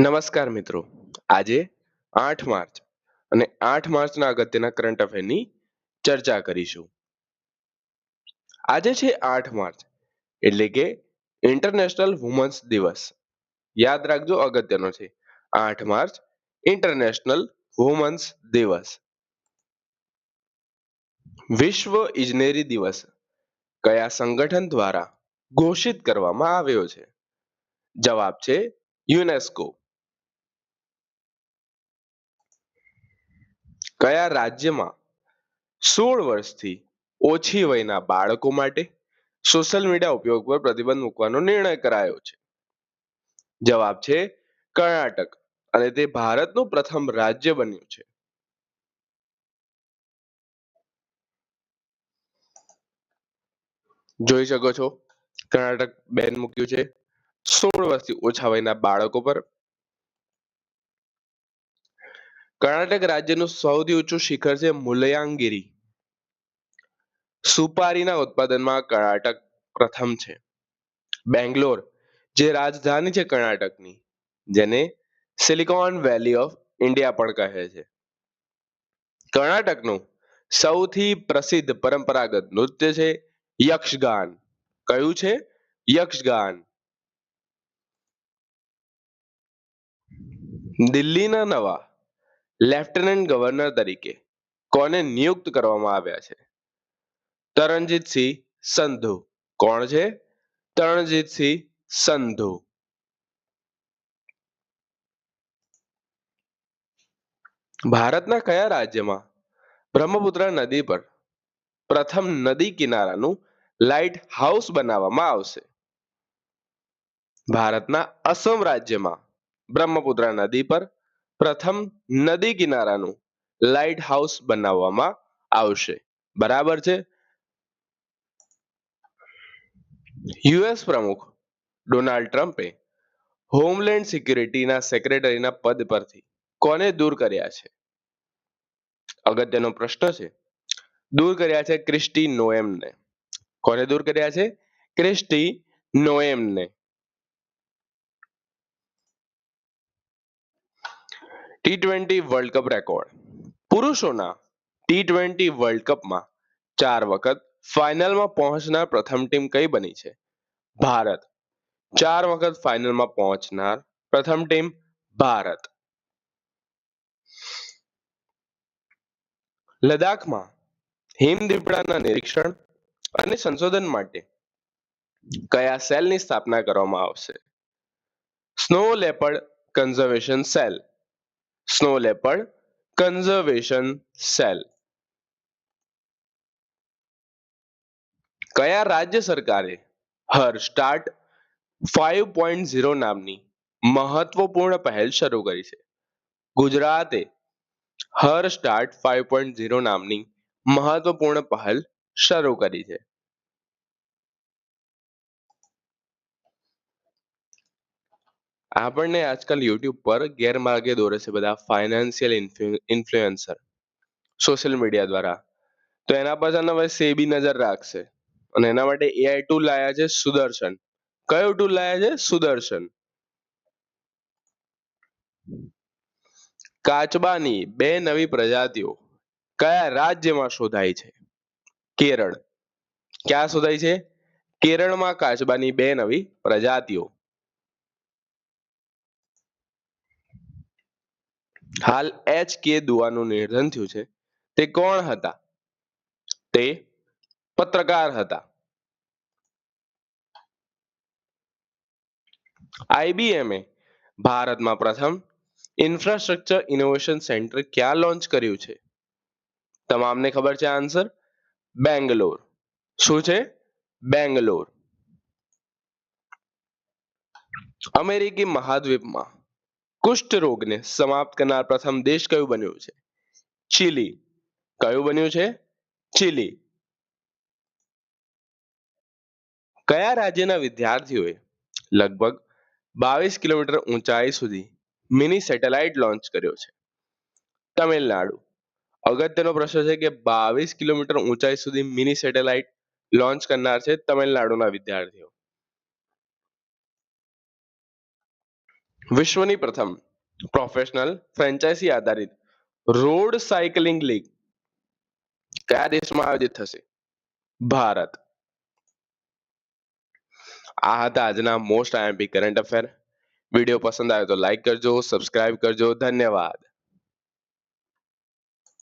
નમસ્કાર મિત્રો. આજે 8 માર્ચ અને 8 માર્ચના અગત્યના કરંટ અફેરની ચર્ચા કરીશું. આજે છે 8 માર્ચ એટલે કે ઇન્ટરનેશનલ વુમન્સ દિવસ. યાદ રાખજો, અગત્યનો છે. 8 માર્ચ ઇન્ટરનેશનલ વુમન્સ દિવસ. વિશ્વ ઇજનેરી દિવસ કયા સંગઠન દ્વારા ઘોષિત કરવામાં આવ્યો છે? જવાબ છે યુનેસ્કો. કયા રાજ્યમાં 16 વર્ષથી ઓછી વયના બાળકો માટે સોશિયલ મીડિયા ઉપયોગ પર પ્રતિબંધ મૂકવાનો નિર્ણય કરાયો છે? જવાબ છે કર્ણાટક, અને તે ભારતનું પ્રથમ રાજ્ય બન્યું છે. જોઈ શકો છો, કર્ણાટક બેન મૂક્યું છે 16 વર્ષથી ઓછા વયના બાળકો પર. કર્ણાટક રાજ્યનું સૌથી ઊંચું શિખર છે મુલયાંગીરી. સુપારીના ઉત્પાદનમાં કર્ણાટક પ્રથમ છે. બેંગ્લોર, જે રાજધાની છે કર્ણાટકની, જેને સિલિકોન વેલી ઓફ ઇન્ડિયા પણ કહે છે. કર્ણાટકનું સૌથી પ્રસિદ્ધ પરંપરાગત નૃત્ય છે યક્ષગાન. કયું છે? યક્ષગાન. દિલ્હીના નવા લેફ્ટનન્ટ ગવર્નર તરીકે કોને નિયુક્ત કરવામાં આવ્યા છે? તરણજીતસિંહ સંધુ. કોણ છે? તરણજીતસિંહ સંધુ. ભારતના કયા રાજ્યમાં બ્રહ્મપુત્ર નદી પર પ્રથમ નદી કિનારાનું લાઇટ હાઉસ બનાવવામાં આવશે? ભારતના અસમ રાજ્યમાં બ્રહ્મપુત્ર નદી પર પ્રથમ નદી કિનારાનું લાઇટ હાઉસ બનાવવામાં આવશે. બરાબર છે. યુએસ પ્રમુખ ડોનાલ્ડ ટ્રમ્પે હોમલેન્ડ સિક્યુરિટીના સેક્રેટરીના પદ પરથી કોને દૂર કર્યા છે? અગત્યનો પ્રશ્ન છે. દૂર કર્યા છે ક્રિસ્ટી નોએમને. કોને દૂર કર્યા છે? ક્રિસ્ટી નોએમને. T20 world cup record. પુરુષોના T20 વર્લ્ડ કપમાં 4 વખત ફાઇનલમાં પહોંચનાર પ્રથમ ટીમ કઈ બની છે? ભારત. 4 વખત ફાઇનલમાં પહોંચનાર પ્રથમ ટીમ ભારત. લદ્દાખમાં હિમદીપડાના નિરીક્ષણ અને સંશોધન માટે કયા સેલની સ્થાપના કરવામાં આવશે? Snow leopard conservation cell. Snow leopard conservation cell. કયા રાજ્ય સરકારે હર સ્ટાર્ટ 5.0 નામની મહત્વપૂર્ણ પહેલ શરૂ કરી છે? ગુજરાતે હર સ્ટાર્ટ 5.0 નામની મહત્વપૂર્ણ પહેલ શરૂ કરી છે. આપણને આજકાલ યુટ્યુબ પર ગેરમાર્ગે દોરે છે બધા ફાઇનાન્શિયલ ઇન્ફ્લુએન્સર સોશિયલ મીડિયા દ્વારા. તો એના પર હવે સેબી નજર રાખશે, અને એના માટે એઆઈ ટૂલ લાયા છે સુદર્શન. કયો ટૂલ લાયા છે? સુદર્શન. કાચબાની 2 નવી પ્રજાતિઓ કયા રાજ્યમાં શોધાઈ છે? કેરળ. ક્યાં શોધાઈ છે? કેરળમાં કાચબાની 2 નવી પ્રજાતિઓ. હાલ HK દુઆનું નિધન થયું છે. તે કોણ હતા? તે પત્રકાર હતા. IBM ભારતમાં પ્રથમ ઇન્ફ્રાસ્ટ્રક્ચર ઇનોવેશન સેન્ટર ક્યાં લોન્ચ કર્યું છે? તમામને ખબર છે આન્સર? બેંગ્લોર. શું છે? બેંગ્લોર. અમેરિકી મહાદ્વીપમાં કુષ્ઠ રોગને સમાપ્ત કરનાર પ્રથમ દેશ કયું બન્યું છે? ચીલી. કયું બન્યું છે? ચીલી. કયા રાજ્યના વિદ્યાર્થીઓએ લગભગ 22 કિલોમીટર ઊંચાઈ સુધી મિની સેટેલાઇટ લોન્ચ કર્યો છે? તમિલનાડુ. અગત્યનો પ્રશ્ન છે કે 22 કિલોમીટર ઊંચાઈ સુધી મિની સેટેલાઇટ લોન્ચ કરનાર છે તમિલનાડુના વિદ્યાર્થીઓ. વિશ્વની પ્રથમ પ્રોફેશનલ ફ્રેન્ચાઇઝી આધારિત રોડ સાયકલિંગ લીગ કયા દેશમાં આયોજિત થશે? ભારત. આ હતા આજના most IMP current affair. Video પસંદ આવ્યો તો લાઈક કરજો, સબસ્ક્રાઇબ કરજો. ધન્યવાદ.